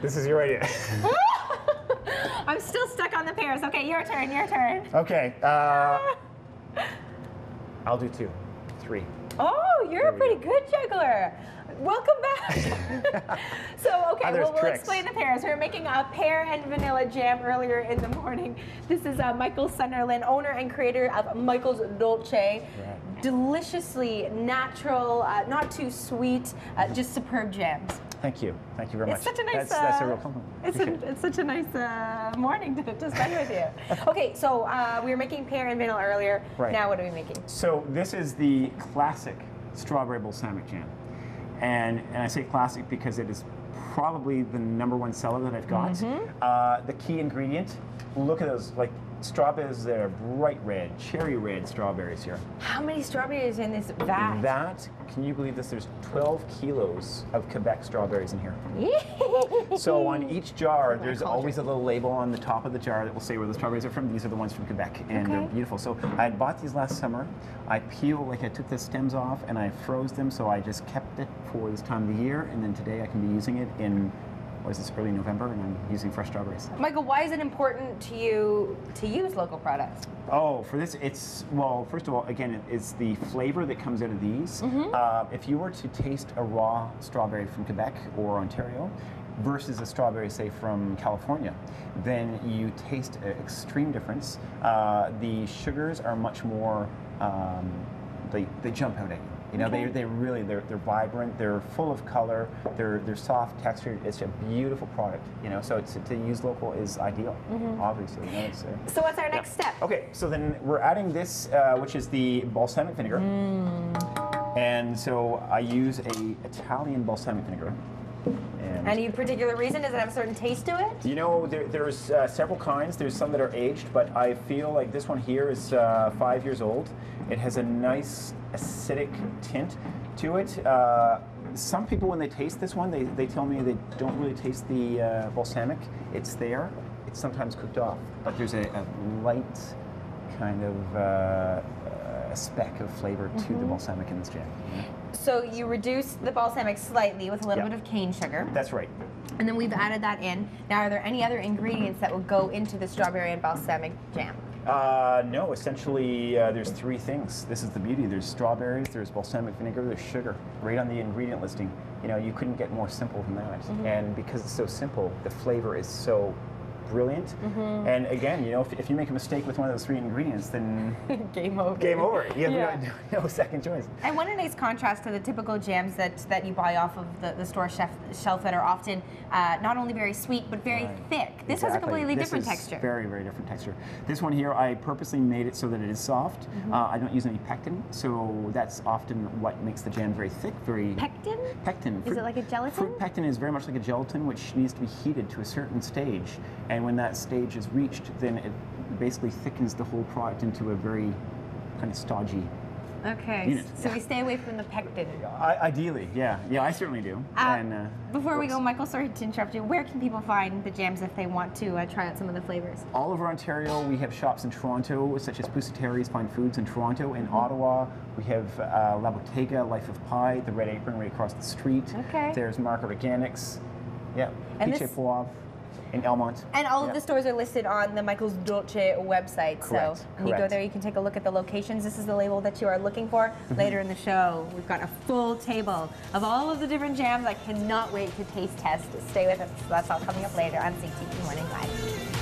This is your idea. I'm still stuck on the pears. Okay, your turn, your turn. Okay. I'll do 2, 3. Oh, you're a pretty good juggler. Welcome back. So, okay, we'll explain the pears. We were making a pear and vanilla jam earlier in the morning. This is Michael Sunderland, owner and creator of Michaelsdolce. Right. Deliciously natural, not too sweet, just superb jams. Thank you. Thank you very much. It's such a nice. That's a real compliment. It's such a nice morning to spend with you. Okay, so we were making pear and vanilla earlier. Right. Now what are we making? So this is the classic strawberry balsamic jam, and I say classic because it is probably the #1 seller that I've got. The key ingredient. Look at those, like strawberries that are bright red, cherry red strawberries here. How many strawberries in this vat? That, can you believe this? There's 12 kilos of Quebec strawberries in here. So on each jar, there's always a little label on the top of the jar that will say where the strawberries are from. These are the ones from Quebec, and they're beautiful. So I bought these last summer. I took the stems off and I froze them, so I just kept it for this time of the year, and then today I can be using it in early November, and I'm using fresh strawberries. Michael, why is it important to you to use local products? Oh, for this, well, first of all, again, it's the flavor that comes out of these. If you were to taste a raw strawberry from Quebec or Ontario versus a strawberry, say, from California, then you taste an extreme difference. The sugars are much more, they jump out at you. You know, they're vibrant, they're full of color, they're soft textured. It's a beautiful product, you know, so to use local is ideal, obviously. You know, so what's our next step? Okay, so then we're adding this, which is the balsamic vinegar. And so I use a Italian balsamic vinegar. Any particular reason? Does it have a certain taste to it? You know, there's several kinds. There's some that are aged, but I feel like this one here is 5 years old. It has a nice acidic tint to it. Some people, when they taste this one, they tell me they don't really taste the balsamic. It's there. It's sometimes cooked off, but there's a light kind of a speck of flavor to the balsamic in this jam. So you reduce the balsamic slightly with a little bit of cane sugar. That's right. And then we've added that in. Now, are there any other ingredients that will go into the strawberry and balsamic jam? No, essentially there's 3 things. This is the beauty. There's strawberries, there's balsamic vinegar, there's sugar. Right on the ingredient listing. You know, you couldn't get more simple than that. And because it's so simple, the flavor is so brilliant. And again, you know, if you make a mistake with one of those 3 ingredients, then game over. Game over. You have no second choice. And what a nice contrast to the typical jams that you buy off of the store shelf that are often not only very sweet but very thick. This has a completely different texture. Very, very different texture. This one here, I purposely made it so that it is soft. I don't use any pectin, so that's often what makes the jam very thick. Pectin? Pectin. Is it like a gelatin? Fruit pectin is very much like a gelatin, which needs to be heated to a certain stage. And when that stage is reached, then it basically thickens the whole product into a very kind of stodgy unit. So we stay away from the pectin. Ideally, yeah. Yeah, I certainly do. Before we go, Michael, sorry to interrupt you, where can people find the jams if they want to try out some of the flavors? All over Ontario, we have shops in Toronto, such as Pusatari's Fine Foods in Toronto. In Ottawa, we have La Bottega, Life of Pie, the Red Apron right across the street. There's Market Organics. Yeah, Piche Poivre. In Elmont. And all of the stores are listed on the Michaelsdolce website. Correct. So when you go there, you can take a look at the locations. This is the label that you are looking for. Later in the show, we've got a full table of all of the different jams. I cannot wait to taste test. Stay with us. That's all coming up later on CTV Morning Live.